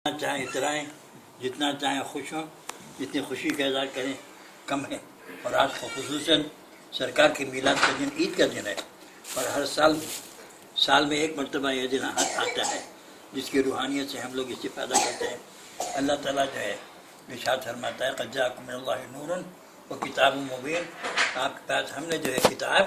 چاہیں اترائیں، جتنا چاہیں خوش ہوں، جتنی خوشی کا اظہار کریں کم ہے۔ اور آج خصوصاً سرکار کے میلاد کا دن عید کا دن ہے، اور ہر سال میں ایک مرتبہ یہ دن آتا ہے جس کی روحانیت سے ہم لوگ استفادہ کرتے ہیں۔ اللہ تعالیٰ جو ہے ارشاد فرماتا ہے قد جاءکم من اللہ نور و کتاب مبین، آپ کے پاس ہم نے جو ہے کتاب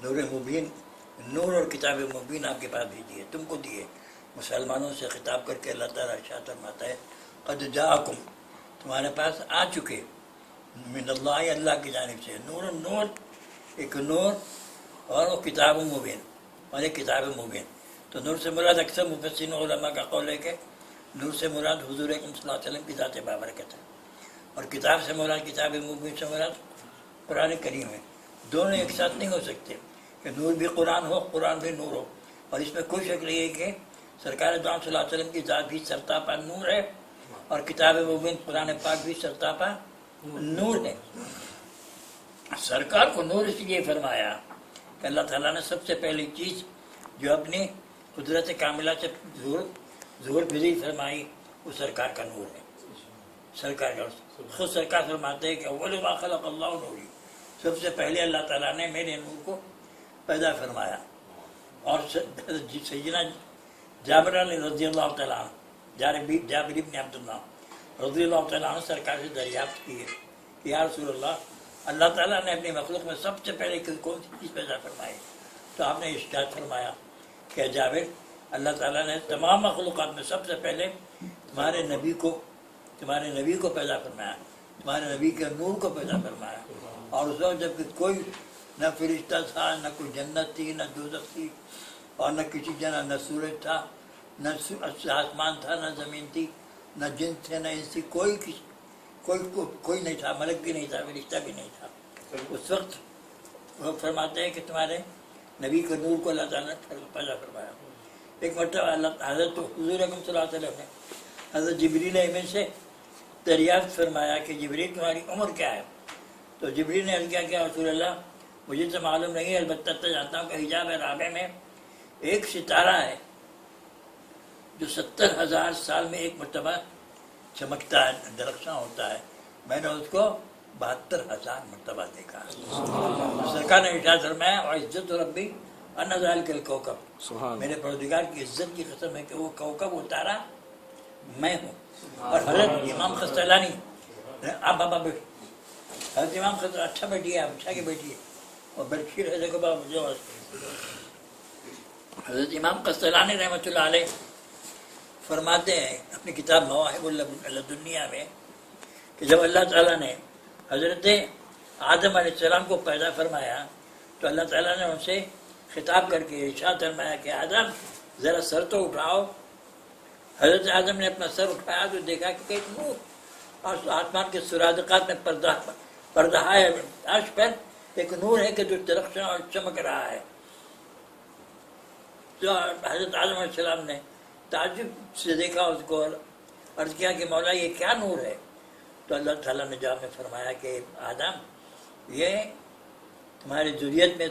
نور مبین، نور اور کتاب مبین آپ کے پاس بھیجی ہے، تم کو دیے۔ مسلمانوں سے خطاب کر کے اللہ تعالیٰ ارشاد فرماتا ہے قد جاءکم، تمہارے پاس آ چکے، من اللہ، اللہ کی جانب سے، نور نور، ایک نور اور وہ کتاب مبین، اور ایک کتاب مبین۔ تو نور سے مراد اکثر مفسرین علماء کا قول ہے کہ نور سے مراد حضور اکرم صلی اللہ علیہ وسلم کی ذات بابرکت ہے، اور کتاب سے مراد، کتاب مبین سے مراد قرآن کریم ہے۔ دونوں ایک ساتھ نہیں ہو سکتے کہ نور بھی قرآن ہو، قرآن بھی نور ہو۔ اور اس میں کوئی شک نہیں ہے کہ سرکار دو عالم صلی اللہ علیہ وسلم کی ذات بھی سرتاپا نور ہے، اور کتاب مبین قرآن پاک بھی سرتاپا نور ہے۔ سرکار کو نور اس لیے فرمایا کہ اللہ تعالیٰ نے سب سے پہلی چیز جو اپنی قدرت کاملہ سے ظہور پذیر فرمائی وہ سرکار کا نور ہے۔ سرکار کا خود سرکار فرماتے ہیں کہ اول ما خلق اللہ نوری، سب سے پہلے اللہ تعالیٰ نے میرے نور کو پیدا فرمایا۔ اور سیدنا جابر رضی اللہ تعالیٰ عنہ، جابر ابن عبداللہ رضی اللہ تعالیٰ عنہ سرکار سے دریافت کی ہے کہ یا رسول اللہ، اللہ تعالیٰ نے اپنی مخلوق میں سب سے پہلے کون سی چیز پیدا فرمائی؟ تو آپ نے ارشاد فرمایا کہ جابر، اللہ تعالیٰ نے تمام مخلوقات میں سب سے پہلے تمہارے نبی کو پیدا فرمایا، تمہارے نبی کے نور کو پیدا فرمایا۔ اور اس وقت جب کہ کوئی نہ فرشتہ تھا، نہ کوئی جنت تھی، نہ دوزخ تھی، اور نہ کسی جگہ نہ سورج تھا، نہ آسمان تھا، نہ زمین تھی، نہ جن تھے، نہ انسی، کوئی نہیں تھا، ملک بھی نہیں تھا، فرشتہ بھی نہیں تھا۔ اس وقت وہ فرماتے ہیں کہ تمہارے نبی کے نور کو اللہ تعالیٰ نے پیدا فرمایا۔ ایک مرتبہ حضرت حضور اکرم صلی اللہ علیہ وسلم نے حضرت جبریل امین سے دریافت فرمایا کہ جبریل تمہاری عمر کیا ہے؟ تو جبریل نے عرض کیا کہ رسول اللہ، مجھے تو معلوم نہیں، البتہ تو جانتا ہوں کہ حجاب رابع میں ایک ستارہ ہے جو 70,000 سال میں ایک مرتبہ چمکتا ہے، درخشاں ہوتا ہے، میں نے اس کو 72,000 مرتبہ دیکھا۔ سرکار نے ارشاد فرمایا وعزت ربی ان ذلک الکوکب، میرے پروردگار کی عزت کی قسم ہے کہ وہ کوکب، وہ تارا میں ہوں۔ اور حضرت امام قسطلانی، آپ بابا بیٹھ، حضرت امام قسطلانی، اچھا بیٹھیے، آپ اچھا کے بیٹھیے، اور بیٹھیے رہے دیکھو بابا مجھے۔ حضرت امام قسطلانی رحمۃ اللہ علیہ فرماتے ہیں اپنی کتاب مواہب لدنیا میں کہ جب اللہ تعالیٰ نے حضرت آدم علیہ السلام کو پیدا فرمایا تو اللہ تعالیٰ نے ان سے خطاب کر کے ارشاد فرمایا کہ آدم ذرا سر تو اٹھاؤ۔ حضرت آدم نے اپنا سر اٹھایا تو دیکھا کہ ایک نور، اور آسمان کے سرادقات میں پردہ ہے، عرش پر ایک نور ہے کہ جو درخشاں اور چمک رہا ہے۔ تو حضرت آدم علیہ السلام نے تعجب سے دیکھا اس کو، اور عرض کیا کہ مولا یہ کیا نور ہے؟ تو اللہ تعالیٰ نے جواب میں فرمایا کہ آدم، یہ تمہاری ذریت میں،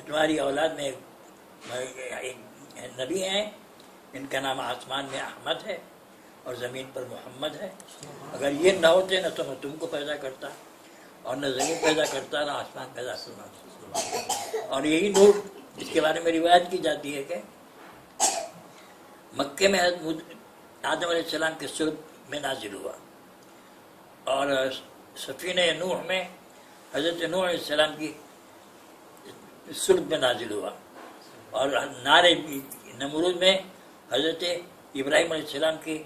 تمہاری اولاد میں ایک نبی ہیں، ان کا نام آسمان میں احمد ہے اور زمین پر محمد ہے۔ اگر یہ نہ ہوتے نہ تو میں تم کو پیدا کرتا، اور نہ زمین پیدا کرتا، نہ آسمان پیدا کرتا۔ اور یہی نور اس کے بارے میں روایت کی جاتی ہے کہ مکے میں آدم علیہ السلام کے صلب میں نازل ہوا، اور سفینہ نوح میں حضرت نوح علیہ السلام کی صلب میں نازل ہوا، اور نار نمرود میں حضرت ابراہیم علیہ السلام کی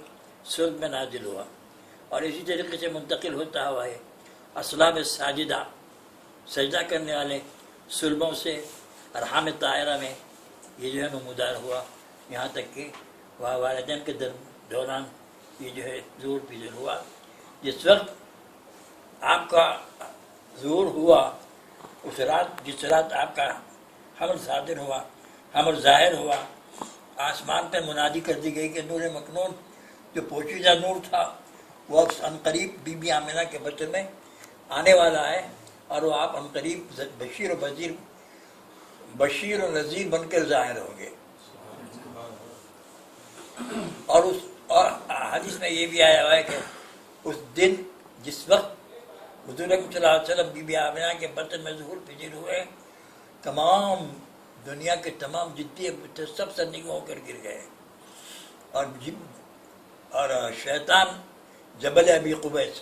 صلب میں نازل ہوا، اور اسی طریقے سے منتقل ہوتا ہوا ہے اصلاب ساجدہ، سجدہ کرنے والے صلبوں سے ارحام طاہرہ میں یہ جو ہے نمودار ہوا، یہاں تک کہ وہاں والدین کے دوران یہ جو ہے ظہور پذیر ہوا۔ جس وقت آپ کا ظہور ہوا، اس رات، جس رات آپ کا حمل صادر ہوا، حمل ظاہر ہوا، آسمان پہ منادی کر دی گئی کہ نور مکنون جو پوشیدہ نور تھا وہ عنقریب بی بی آمنہ کے بچے میں آنے والا ہے، اور وہ آپ عنقریب بشیر و نذیر بن کر ظاہر ہوں گے۔ اور میں یہ بھی آیا ہوا ہے کہ اس دن جس وقت حضور اکرم صلی اللہ علیہ وسلم بی بی آمنہ کے بطن میں ظہور پذیر ہوئے، تمام دنیا کے تمام جتنے تھے سب سنگین ہو کر گر گئے، اور شیطان جبل ابی قبیس،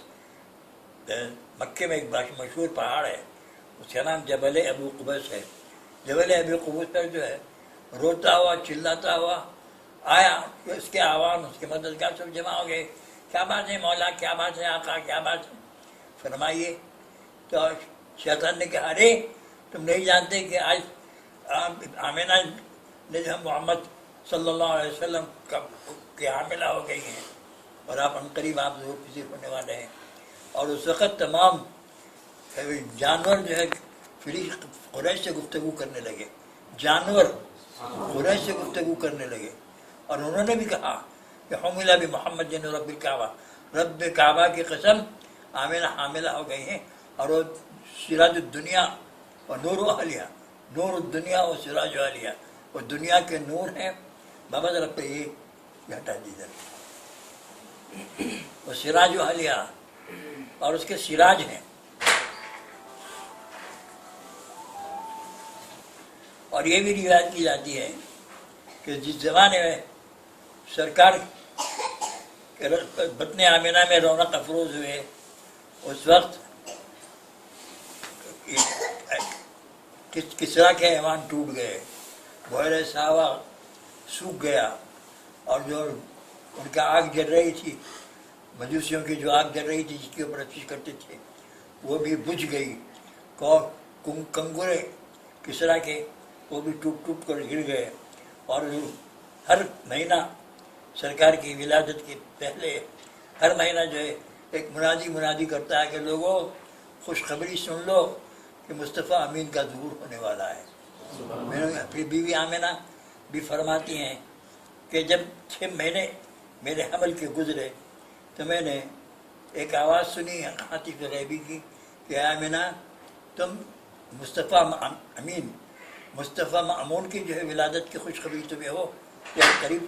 مکے میں ایک مشہور پہاڑ ہے، اس کا نام جبل ابو قبیس ہے، جبل ابی قبیس پر جو ہے روتا ہوا چلاتا ہوا آیا، کہ اس کے عوام اس کے مددگار سب جمع ہو گئے، کیا بات ہے مولا، کیا بات ہے آقا، کیا بات ہے فرمائیے. تو شیطان نے کہا ارے تم نہیں جانتے کہ آج آمنہ نے جو محمد صلی اللہ علیہ وسلم کی حاملہ ہو گئی ہیں اور آپ عنقریب آپ ظہور پذیر ہونے والے ہیں. اور اس وقت تمام جانور جو ہے قریش سے گفتگو کرنے لگے، جانور قریش سے گفتگو کرنے لگے، اور انہوں نے بھی کہا کہ حملہ بھی محمد جن رب الکعبہ، رب کعبہ کی قسم آمنہ حاملہ ہو گئی ہیں، اور وہ سراج الدنیا اور نور اہلیہ، نور الدنیا اور سراج اہلیہ، وہ دنیا کے نور ہیں. بابا ذرا پہ یہ ہٹا دیجیے، وہ سراج اہلیہ اور اس کے سراج ہیں. اور یہ بھی روایت کی جاتی ہے کہ جس زمانے میں سرکار کے بطن آمنہ میں رونق افروز ہوئے، اس وقت کسرا کے ایوان ٹوٹ گئے، بحیرہ صحابہ سوکھ گیا، اور جو ان کا آگ جل رہی تھی، مجوسیوں کی جو آگ جل رہی تھی جس کے اوپر اچھی کرتے تھے، وہ بھی بجھ گئی. کنگورے کسرا کے وہ بھی ٹوٹ ٹوٹ کر گر گئے. اور ہر مہینہ سرکار کی ولادت کے پہلے ہر مہینہ جو ہے ایک منادی کرتا ہے کہ لوگوں خوشخبری سن لو کہ مصطفیٰ امین کا ظہور ہونے والا ہے. پھر بیوی آمنہ بھی فرماتی ہیں کہ جب 6 مہینے میرے حمل کے گزرے تو میں نے ایک آواز سنی عاطف غیبی کی کہ آمنہ تم مصطفیٰ امین، مصطفیٰ مأمون کی جو ہے ولادت کی خوشخبری تمہیں ہو، یا قریب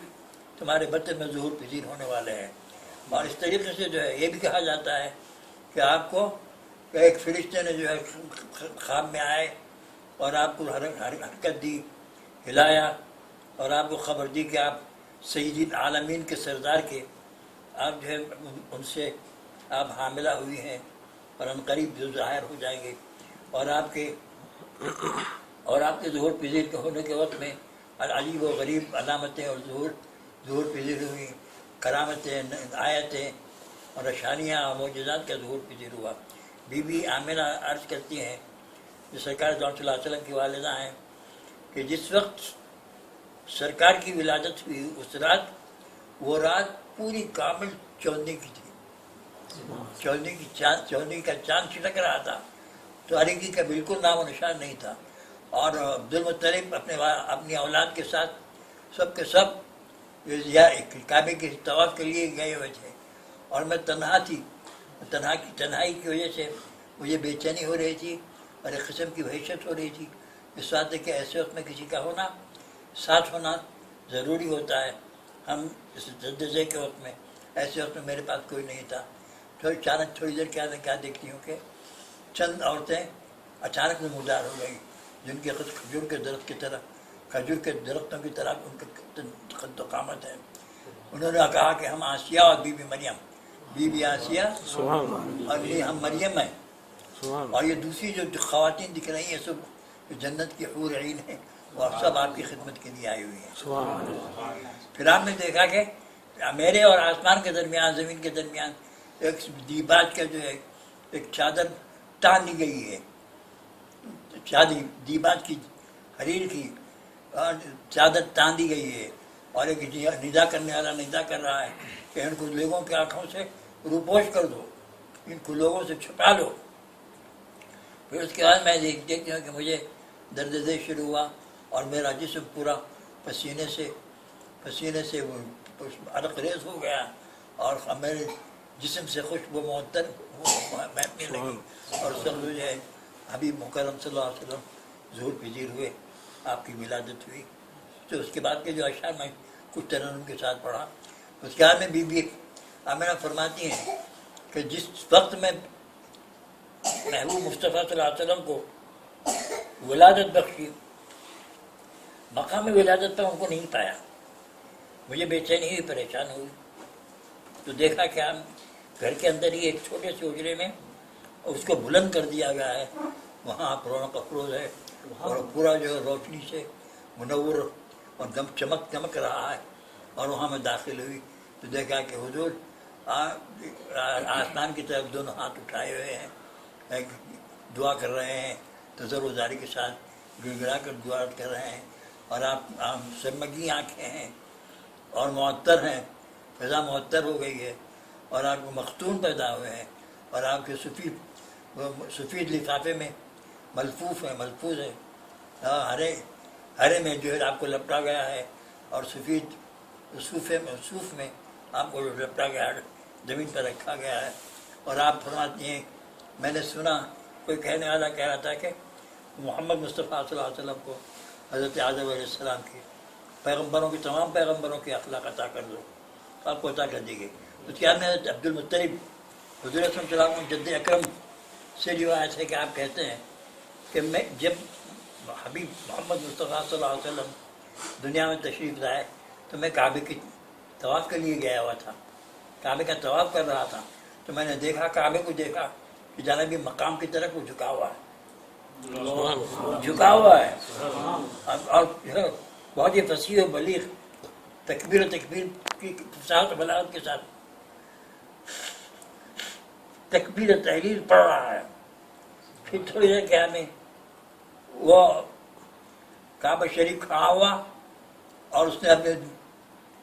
تمہارے بطن میں ظہور پذیر ہونے والے ہیں. اور اس طریقے سے جو ہے یہ بھی کہا جاتا ہے کہ آپ کو ایک فرشتے نے جو ہے خواب میں آئے اور آپ کو حرکت دی، ہلایا، اور آپ کو خبر دی کہ آپ سید العالمین کے سردار کے آپ جو ہے ان سے آپ حاملہ ہوئی ہیں اور عنقریب جو ظاہر ہو جائیں گے. اور آپ کے ظہور پذیر کے ہونے کے وقت میں عجیب و غریب علامتیں اور ظہور پذیر ہوئی، کرامتیں، آیتیں اور اشاریاں اور معجزات کا ظہور پذیر ہوا. بی بی آمنہ عرض کرتی ہیں جو سرکار صلی اللہ علیہ وسلم کی والدہ ہیں کہ جس وقت سرکار کی ولادت ہوئی اس رات، وہ رات پوری کامل چودھنے کی تھی، چودھنے کا چاند چھٹک رہا تھا، تاریکی کا بالکل نام و نشان نہیں تھا. اور عبدالمطلب اپنی اولاد کے ساتھ سب کے سب کعبے کے طواف کے لیے گئے ہوئے تھے، اور میں تنہا تھی. تنہائی کی وجہ سے مجھے بے چینی ہو رہی تھی اور ایک قسم کی وحشت ہو رہی تھی. اس بات ہے کہ ایسے وقت میں کسی کا ہونا، ساتھ ہونا ضروری ہوتا ہے. ہم اس جدوجہد کے وقت میں، ایسے وقت میں میرے پاس کوئی نہیں تھا. اچانک تھوڑی دیر کیا دیکھتی ہوں کہ چند عورتیں اچانک نمودار ہو گئیں، جن کے خود کھجور کے درخت کی طرح، کھجور کے درختوں کی طرح ان کا قد و قامت ہے. انہوں نے کہا کہ ہم آسیہ اور بی بی مریم، بی بی آسیہ اور یہ ہم مریم ہیں. اور یہ دوسری جو خواتین دکھ رہی ہیں سب جنت کی حور عین ہیں، وہ سب آپ کی خدمت کے لیے آئی ہوئی ہیں. پھر آپ نے دیکھا کہ میرے اور آسمان کے درمیان، زمین کے درمیان ایک دیباج کا جو ہے ایک چادر تان دی گئی ہے، دیباج کی حریر کی چادر تان دی گئی ہے، اور ایک ندا کرنے والا ندا کر رہا ہے کہ ان کو لوگوں کی آنکھوں سے روپوش کر دو، ان کو لوگوں سے چھپا لو. پھر اس کے بعد میں دیکھتی ہوں کہ مجھے درد دل شروع ہوا اور میرا جسم پورا پسینے سے وہ عرق ریز ہو گیا، اور میرے جسم سے خوشبو معطر مہکنے لگی. اور اس وقت جو ہے حبیب مکرم صلی اللہ علیہ وسلم ظہور پذیر ہوئے، آپ کی ولادت ہوئی. تو اس کے بعد کے جو اشعار میں کچھ ترنم کے ساتھ پڑھا. اس کے بعد میں بی بی آمینہ فرماتی ہیں کہ جس وقت میں محبوب مصطفیٰ صلی اللہ علیہ وسلم کو ولادت بخشی، مقام ولادت پر ان کو نہیں پایا، مجھے بے چینی ہوئی، پریشان ہوئی، تو دیکھا کہ ہم گھر کے اندر ہی ایک چھوٹے سے اجرے میں اس کو بلند کر دیا گیا ہے، وہاں رونق افروز ہے اور پورا جو ہے روشنی سے منور اور دم چمک رہا ہے، اور وہاں میں داخل ہوئی تو دیکھا کہ حضور آسمان کی طرف دونوں ہاتھ اٹھائے ہوئے ہیں، دعا کر رہے ہیں، تضرعزاری کے ساتھ گڑ گڑا کر دعا کر رہے ہیں، اور آپ سرمگی آنکھیں ہیں اور معطر ہیں، فضا معطر ہو گئی ہے، اور آپ کو مختون پیدا ہوئے ہیں، اور آپ کے سفید لفافے میں ملفوف ہے، ہرے میں جو ہے آپ کو لپٹا گیا ہے، اور سفید صوف میں آپ کو لپٹا گیا ہے، زمین پر رکھا گیا ہے، اور آپ فرماتی ہیں میں نے سنا کوئی کہنے والا کہہ رہا تھا کہ محمد مصطفیٰ صلی اللہ علیہ وسلم کو حضرت آدم علیہ السلام کی تمام پیغمبروں کی اخلاق عطا کر دو، آپ کو عطا کر دی گئی۔ اس کے بعد میں عبد المطلب حضور صلی اللہ علیہ وسلم جد اکرم سے روایت ہے کہ آپ کہتے ہیں کہ میں جب حبیب محمد مصطفیٰ صلی اللہ علیہ وسلم دنیا میں تشریف لائے تو میں کعبے کی طواف کے لیے گیا ہوا تھا، کعبے کا طواف کر رہا تھا، تو میں نے دیکھا کعبے کو دیکھا کہ جانبی مقام کی طرف وہ جھکا ہوا ہے، اور بہت ہی فصیح و بلیغ تکبیر کی فصاحت و بلاغت کے ساتھ تکبیر تحلیل پڑھ رہا ہے۔ پھر تھوڑی دیر کیا میں وہ کعبہ شریف کھڑا ہوا اور اس نے اپنے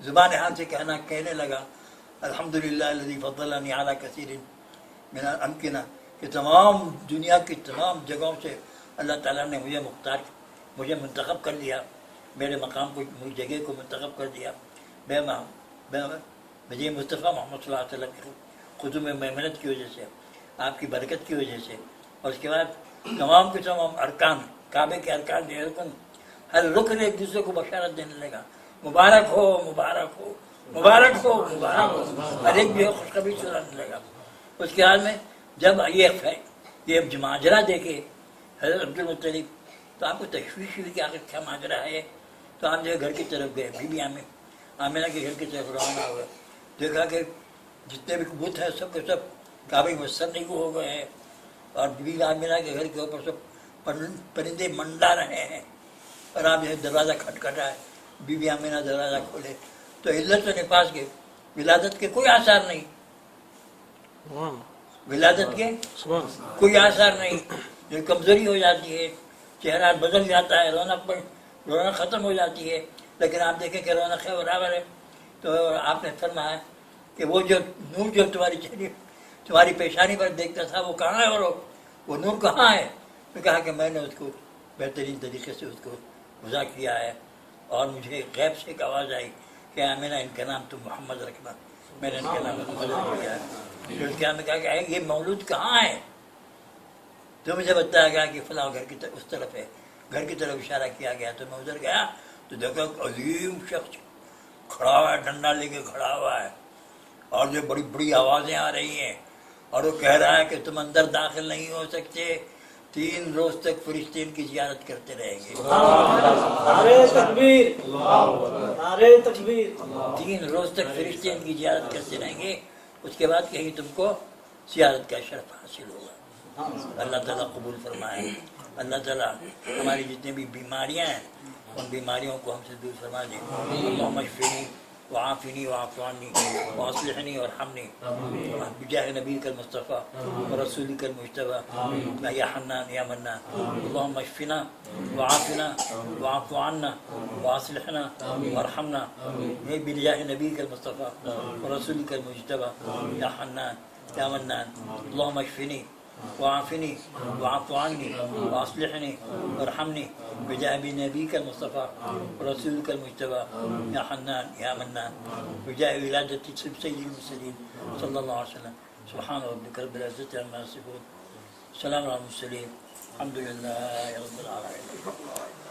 زبان حال سے کہنے لگا الحمدللہ الذی فضلنی علی کثیر من الامکنہ، کہ تمام دنیا کی تمام جگہوں سے اللہ تعالیٰ نے مجھے منتخب کر لیا، میرے مقام کو، میری جگہ کو منتخب کر دیا، مجھے مصطفیٰ محمد صلی اللہ علیہ وسلم کی خدمت میں محنت کی وجہ سے، آپ کی برکت کی وجہ سے۔ اور اس کے بعد تمام کے تمام ارکان، کعبے کے ارکان جو رکن، ہر رکن ایک دوسرے کو بشارت دینے لگا، مبارک ہو مبارک ہو مبارک ہو مبارک ہو، ہر ایک جو ہے خوشخبری سنانے لگا۔ اس کے بعد میں جب یہ ماجرا دیکھے حضرت عبد المطلب تو آپ کو تشویش ہوئی کہ آخر کیا ماجرا ہے، تو آپ جو ہے گھر کی طرف گئے، بی بی آمینہ کے گھر کی طرف روانہ ہوئے، دیکھا کہ جتنے بھی بت ہیں سب کے سب کعبے میں سرنگو ہو گئے ہیں، اور بی بی آمینہ کے گھر کے اوپر سب پرندے منڈا رہے ہیں، اور آپ جو ہے دروازہ کھٹکھٹا ہے، بی بی آمینہ دروازہ کھولے تو علت و نفاس کے ولادت کے کوئی آثار نہیں، ولادت کے کوئی آثار نہیں، جو کمزوری ہو جاتی ہے، چہرہ بدل جاتا ہے، رونق ختم ہو جاتی ہے، لیکن آپ دیکھیں کہ رونق ہے برابر ہے۔ تو آپ نے فرمایا کہ وہ جو نور جو تمہاری پیشانی پر دیکھتا تھا وہ کہاں ہے، اور وہ نور کہاں ہے؟ میں کہا کہ میں نے اس کو بہترین طریقے سے اس کو وضع کیا ہے، اور مجھے غیب سے ایک آواز آئی کہ آمینہ ان کا نام تم محمد رکھنا، میں نے ان کا نام محمد رکھ دیا ہے۔ پھر اس کے بعد میں کہا کہ یہ مولود کہاں ہے؟ تو مجھے بتایا گیا کہ فلاں گھر کی طرف، اس طرف ہے، گھر کی طرف اشارہ کیا گیا، تو میں ادھر گیا تو دیکھا عظیم شخص کھڑا ہوا ہے، ڈنڈا لے کے کھڑا ہوا ہے، اور جو بڑی بڑی آوازیں آ رہی ہیں، اور وہ کہہ رہا ہے کہ تم اندر داخل نہیں ہو سکتے، 3 روز تک فرشتے ان کی زیارت کرتے رہیں گے۔ نعرہ تکبیر، نعرہ تکبیر۔ 3 روز تک فرشتے ان کی زیارت کرتے رہیں گے، اس کے بعد کہیں تم کو زیارت کا شرف حاصل ہوگا۔ اللہ تعالیٰ قبول فرمائے، اللہ تعالیٰ ہماری جتنی بھی بیماریاں ہیں ان بیماریوں کو ہم سے دور فرما دیں۔ اللہم اشفنی وعافنی واعف عنی واصلحنی وارحمنی بجاہ نبیک المصطفیٰ ورسولک المجتبیٰ یا حنان یا منان۔ اللہم اشفنا وعافنا واعف عنا واصلحنا وارحمنا بجاہ نبیک المصطفیٰ ورسولک المجتبیٰ یا حنان یا منان۔ اللہم اشفنی وعافنی واعف عنی واصلحنی وارحمنی بجاہ نبیک المصطفیٰ ورسولک المجتبیٰ یا حنان یا منان بجاہ ولادت سید المرسلین صلی اللہ علیہ وسلم۔ سبحان ربک رب العزت عما یصفون، سلام علی المرسلین، الحمد للہ رب العالمین۔